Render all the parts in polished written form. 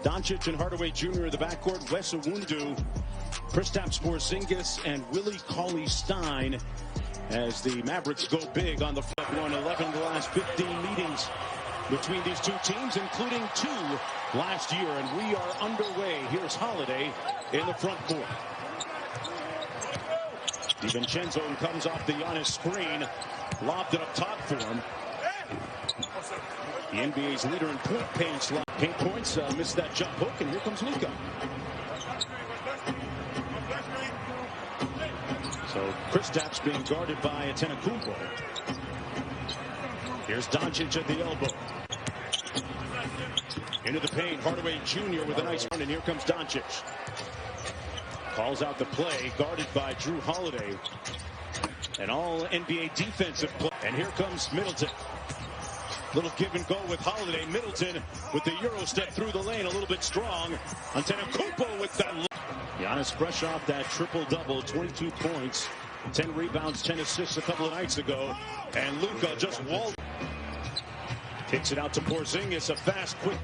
Doncic and Hardaway Jr. in the backcourt. Wes Iwundu, Kristaps Porzingis, and Willie Cauley-Stein as the Mavericks go big on the front. Won 11 of the last 15 meetings between these two teams, including 2 last year. And we are underway. Here's Holiday in the front court. DiVincenzo comes off the Giannis screen. Lobbed it up top for him. The NBA's leader in paint points. Missed that jump hook, and here comes Luka. So Kristaps being guarded by Antetokounmpo. Here's Doncic at the elbow. Into the paint, Hardaway Jr. with a nice run, and here comes Doncic. Calls out the play, guarded by Jrue Holiday. An all-NBA defensive play. And here comes Middleton. Little give and go with Holiday. Middleton with the Euro step through the lane, a little bit strong. Antetokounmpo with that. Giannis fresh off that triple-double, 22 points, 10 rebounds, 10 assists a couple of nights ago. And Luka just walled. Kicks it out to Porzingis, a fast, quick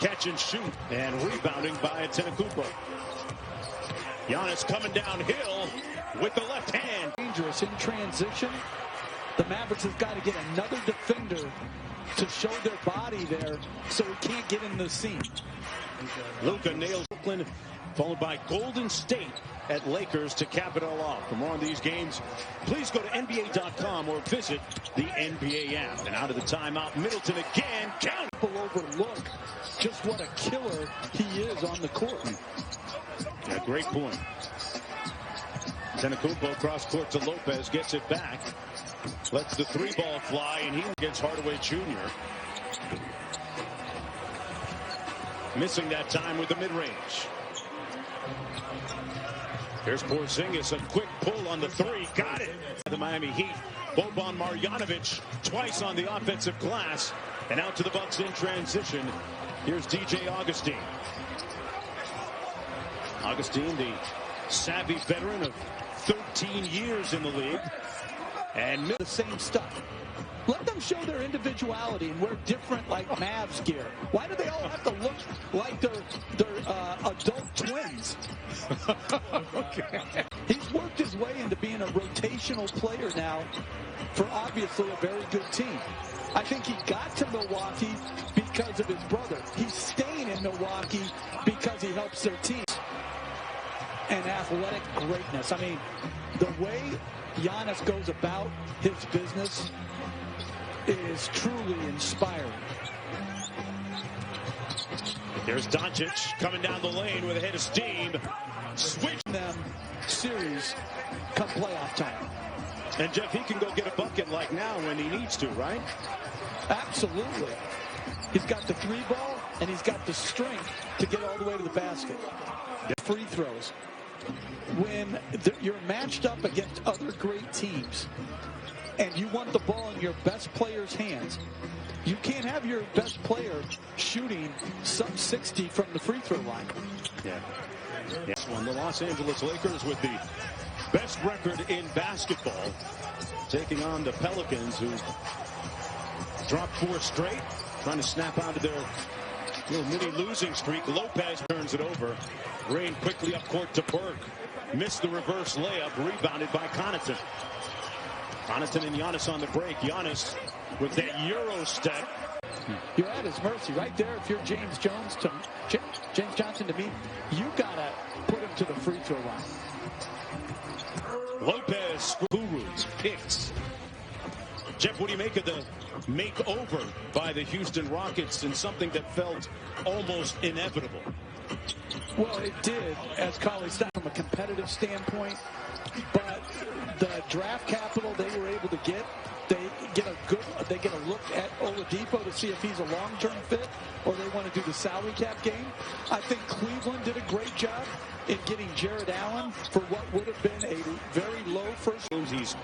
catch and shoot. And rebounding by Antetokounmpo. Giannis coming downhill with the left hand. Dangerous in transition. The Mavericks have got to get another defender to show their body there so he can't get in the seam. Luka nails Brooklyn, followed by Golden State at Lakers to cap it all off. For more on these games, please go to NBA.com or visit the NBA app. And out of the timeout, Middleton again. Count. People overlook just what a killer he is on the court. Yeah, great point. Antetokounmpo cross court to Lopez, gets it back. Lets the 3-ball fly, and he gets Hardaway Jr. Missing that time with the mid-range. Here's Porzingis, a quick pull on the 3. Got it. The Miami Heat. Boban Marjanovic twice on the offensive glass. And out to the Bucks in transition. Here's DJ Augustine. Augustine, the savvy veteran of 13 years in the league. And the same stuff. Let them show their individuality and wear different, like, Mavs gear. Why do they all have to look like they're adult twins? Okay. He's worked his way into being a rotational player now for obviously a very good team. I think he got to Milwaukee because of his brother. He's staying in Milwaukee because he helps their team. And athletic greatness. I mean, the way Giannis goes about his business is truly inspiring. There's Doncic coming down the lane with a head of steam. Switch them series come playoff time. And Jeff, he can go get a bucket like now when he needs to, right? Absolutely. He's got the 3-ball and he's got the strength to get all the way to the basket. Free throws. When you're matched up against other great teams and you want the ball in your best player's hands, you can't have your best player shooting sub 60 from the free throw line. Yeah. Yes, one. The Los Angeles Lakers with the best record in basketball, taking on the Pelicans, who dropped 4 straight, trying to snap out of their little mini losing streak. Lopez turns it over. Green quickly up court to Burke. Missed the reverse layup. Rebounded by Connaughton. Connaughton and Giannis on the break. Giannis with that Euro step. You're at his mercy right there. If you're James Johnson to me, you gotta put him to the free throw line. Lopez, gurus, picks. Jeff, what do you make of the makeover by the Houston Rockets in something that felt almost inevitable? Well, it did, as Cauley-Stein, from a competitive standpoint, but the draft capital they were able to get, they get a look at Oladipo to see if he's a long-term fit, or they want to do the salary cap game. I think Cleveland did a great job in getting Jared Allen for what would have been a very low first. He's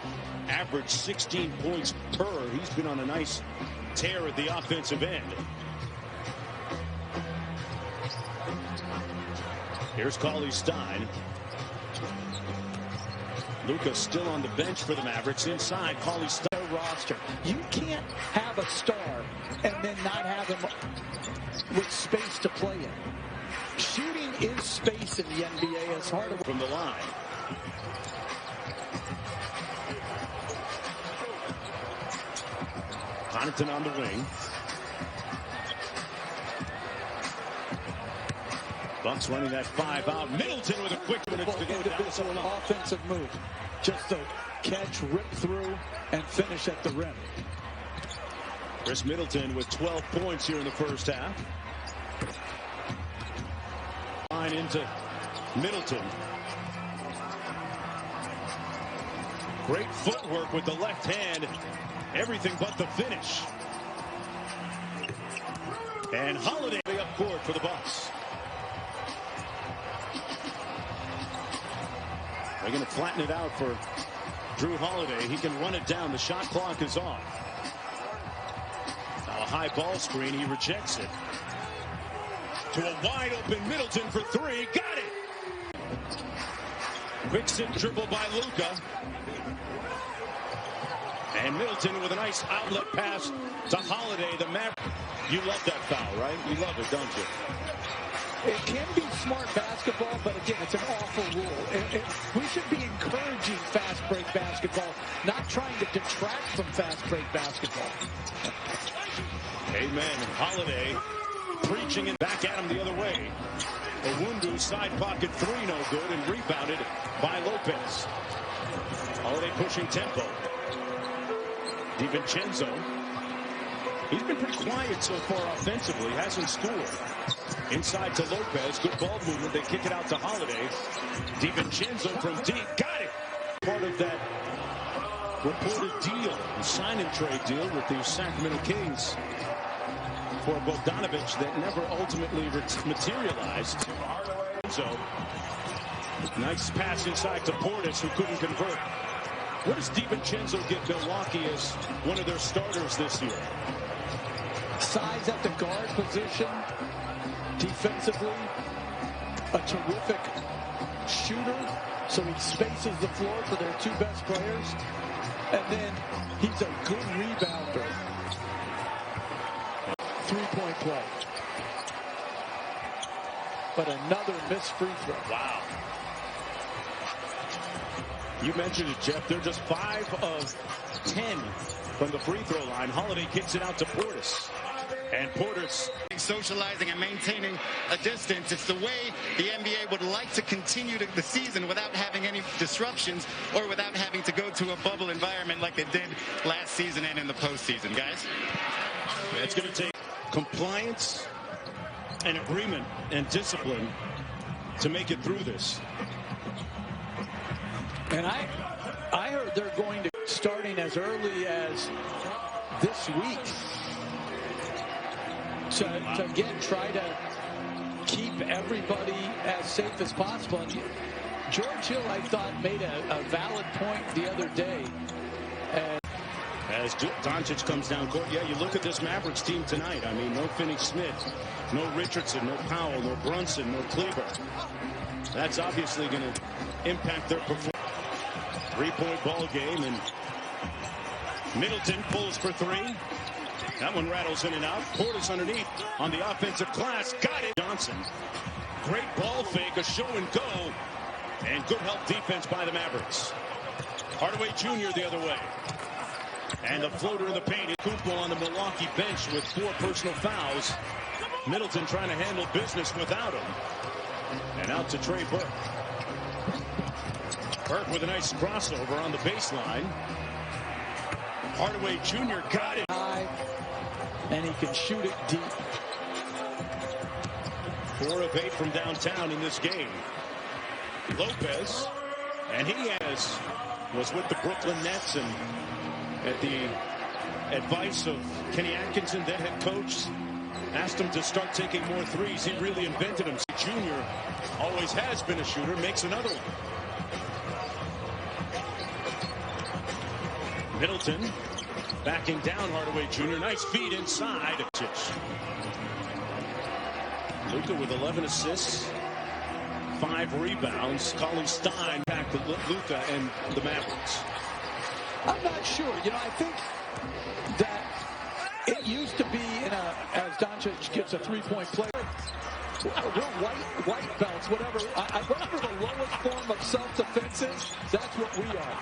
averaged 16 points per. He's been on a nice tear at the offensive end. Here's Cauley-Stein. Luka still on the bench for the Mavericks. Inside, Cauley-Stein. Roster. You can't have a star and then not have him with space to play. play in. Shooting is space in the NBA as hard from the line. Connaughton on the wing. Bucks running that 5 out. Middleton with a quick minutes to go down. An offensive move. Just a catch, rip through, and finish at the rim. Khris Middleton with 12 points here in the first half. Line into Middleton. Great footwork with the left hand. Everything but the finish. And Holiday up court for the Bucks. They're going to flatten it out for Jrue Holiday. He can run it down. The shot clock is off. Now a high ball screen. He rejects it. To a wide open Middleton for three. Got it. Quick sit dribble by Luka. And Middleton with a nice outlet pass to Holiday. The Mavericks. You love that foul, right? You love it, don't you? It can be smart basketball, but again, it's an awful rule. We should be encouraging fast break basketball, not trying to detract from fast break basketball. Amen. Holiday preaching and back at him the other way. Owundu side pocket three, no good, and rebounded by Lopez. Holiday pushing tempo. DiVincenzo. He's been pretty quiet so far offensively. Hasn't scored. Inside to Lopez. Good ball movement. They kick it out to Holiday. DiVincenzo from deep. Got it. Part of that reported deal, the sign and trade deal with the Sacramento Kings for Bogdanovic that never ultimately materialized. So, nice pass inside to Portis, who couldn't convert. What does DiVincenzo give Milwaukee as one of their starters this year? Size at the guard position. Defensively, a terrific shooter. So he spaces the floor for their two best players. And then he's a good rebounder. 3-point play. But another missed free throw. Wow. You mentioned it, Jeff. They're just 5 of 10 from the free throw line. Holiday kicks it out to Portis. And Portis socializing and maintaining a distance. It's the way the NBA would like to continue the season without having any disruptions or without having to go to a bubble environment like they did last season and in the postseason, guys. It's going to take compliance and agreement and discipline to make it through this. And I heard they're going to starting as early as this week to again try to keep everybody as safe as possible. And George Hill, I thought, made a valid point the other day. As Doncic comes down court, yeah, you look at this Mavericks team tonight. I mean, no Finney-Smith, no Richardson, no Powell, no Brunson, no Kleber. That's obviously going to impact their performance. 3-point ball game, and Middleton pulls for three. That one rattles in and out. Portis underneath on the offensive glass. Got it. Johnson. Great ball fake, a show and go. And good help defense by the Mavericks. Hardaway Jr. the other way. And the floater in the paint. Kupo on the Milwaukee bench with 4 personal fouls. Middleton trying to handle business without him. And out to Trey Burke. Burke with a nice crossover on the baseline. Hardaway Jr. got it. And he can shoot it deep. 4 of 8 from downtown in this game. Lopez, and he was with the Brooklyn Nets, and at the advice of Kenny Atkinson, then head coach, asked him to start taking more threes. He really invented him. Junior always has been a shooter, makes another one. Middleton backing down Hardaway Jr. Nice feed inside. Luka with 11 assists, 5 rebounds. Colin Stein back to Luka and the Mavericks. I'm not sure. You know, I think that it used to be as Doncic gets a 3-point play. We're white belts, whatever. Whatever the lowest form of self-defense is, that's what we are.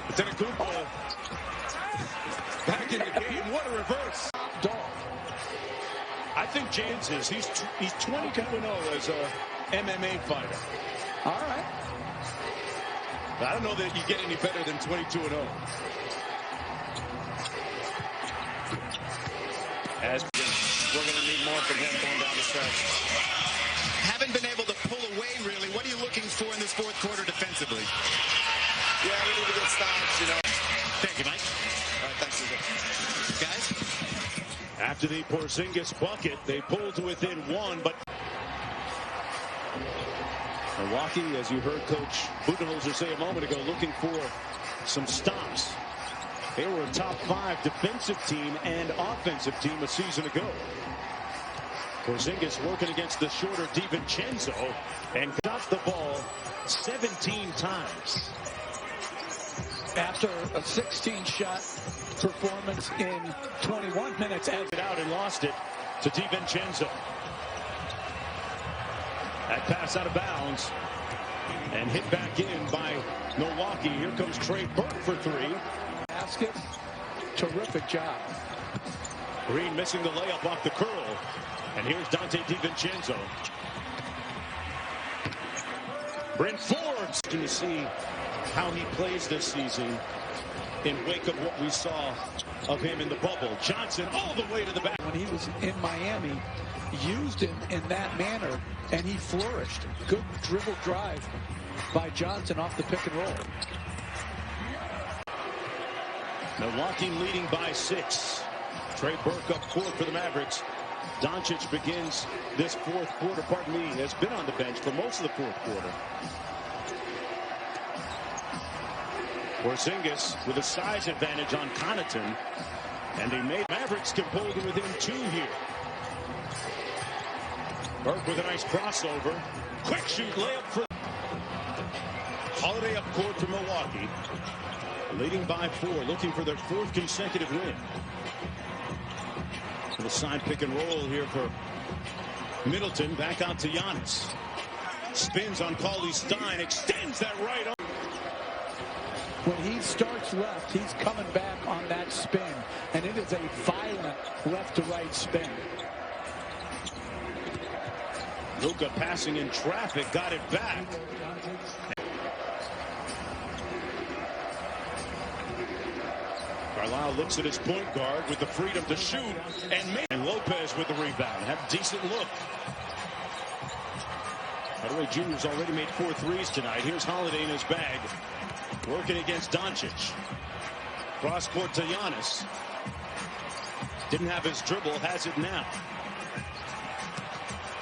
Antetokounmpo back in the game. What a reverse. Dog. I think James is. He's 22-0 as a MMA fighter. All right. But I don't know that you get any better than 22-0. As we're going to need more from him going down the stretch. Haven't been able to pull away, really. What are you looking for in this fourth quarter defensively? Yeah, we need to get stops, you know. Thank you, Mike. All right, thanks, Guys? After the Porzingis bucket, they pulled to within one, but Milwaukee, as you heard Coach Budenholzer say a moment ago, looking for some stops. They were a top 5 defensive team and offensive team a season ago. Porzingis working against the shorter DiVincenzo and got the ball 17 times. After a 16-shot performance in 21 minutes, as It out and lost it to DiVincenzo. That pass out of bounds and hit back in by Milwaukee. Here comes Trey Burke for 3. basket, terrific job. Green missing the layup off the curl. And here's Dante DiVincenzo. Brent Forbes to see how he plays this season in wake of what we saw of him in the bubble. Johnson all the way to the back. When he was in Miami, used him in that manner, and he flourished. Good dribble drive by Johnson off the pick and roll. Milwaukee leading by 6. Trey Burke up court for the Mavericks. Doncic begins this fourth quarter, has been on the bench for most of the fourth quarter. Porzingis with a size advantage on Connaughton, and they made Mavericks can pull to within 2 here. Burke with a nice crossover. Quick shoot layup for Holiday up court for Milwaukee. Leading by 4, looking for their 4th consecutive win. Little side pick and roll here for Middleton. Back out to Giannis. Spins on Cauley-Stein. Extends that right arm. When he starts left, he's coming back on that spin, and it is a violent left-to-right spin. Luka passing in traffic, got it back. Carlisle looks at his point guard with the freedom to shoot, and Lopez with the rebound. Had a decent look. Hardaway Jr.'s already made 4 threes tonight. Here's Holiday in his bag, working against Doncic. Cross court to Giannis. Didn't have his dribble, has it now.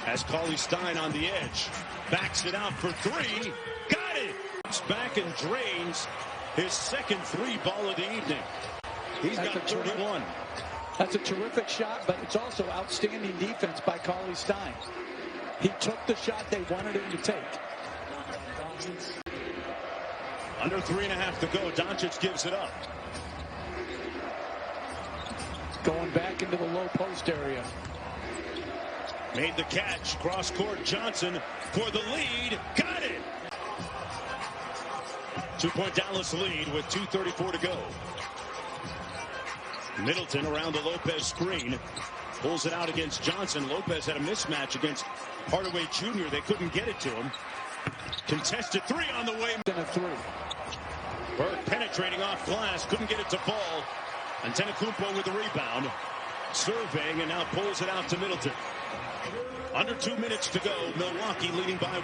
Has Cauley-Stein on the edge. Backs it out for 3. Got it! It's back and drains his second 3 ball of the evening. He's got 31. That's a terrific shot, but it's also outstanding defense by Cauley-Stein. He took the shot they wanted him to take. Under 3.5 to go. Doncic gives it up. Going back into the low post area. Made the catch. Cross court. Johnson for the lead. Got it. 2-point Dallas lead with 2:34 to go. Middleton around the Lopez screen. Pulls it out against Johnson. Lopez had a mismatch against Hardaway Jr. They couldn't get it to him. Contested 3 on the way. And a 3. Burke penetrating off glass. Couldn't get it to fall. Antetokounmpo with the rebound. Surveying and now pulls it out to Middleton. Under 2 minutes to go. Milwaukee leading by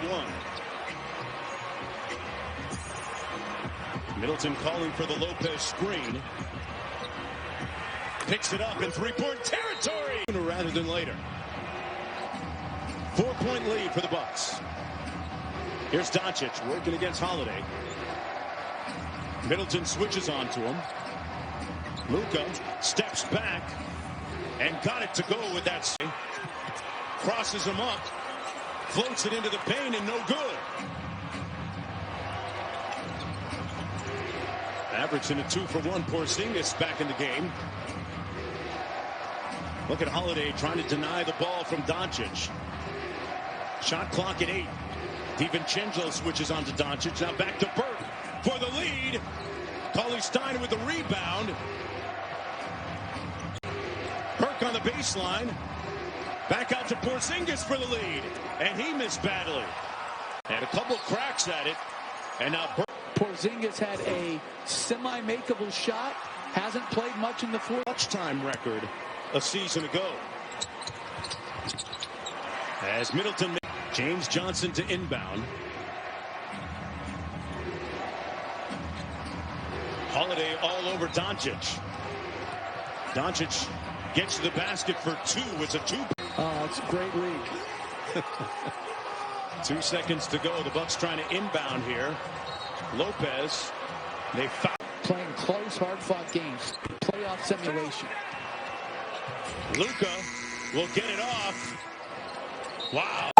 1. Middleton calling for the Lopez screen. Picks it up in 3-point territory. Rather than later. 4-point lead for the Bucks. Here's Doncic working against Holiday. Middleton switches on to him. Luka steps back and got it to go with that. Crosses him up. Floats it into the paint and no good. Mavericks in a 2-for-1. Porzingis back in the game. Look at Holiday trying to deny the ball from Doncic. Shot clock at 8. DiVincenzo switches on to Doncic. Now back to Burke for the lead. Cauley-Stein with the rebound. Burke on the baseline. Back out to Porzingis for the lead. And he missed badly. And a couple cracks at it. And now Burke. Porzingis had a semi-makeable shot. Hasn't played much in the fourth. Touch-time record a season ago. As Middleton, James Johnson to inbound. Holiday all over Doncic. Doncic gets to the basket for 2. It's a 2. Oh, it's a great league. 2 seconds to go. The Bucks trying to inbound here. Lopez. They foul. Playing close, hard-fought games. Playoff simulation. Luka will get it off. Wow.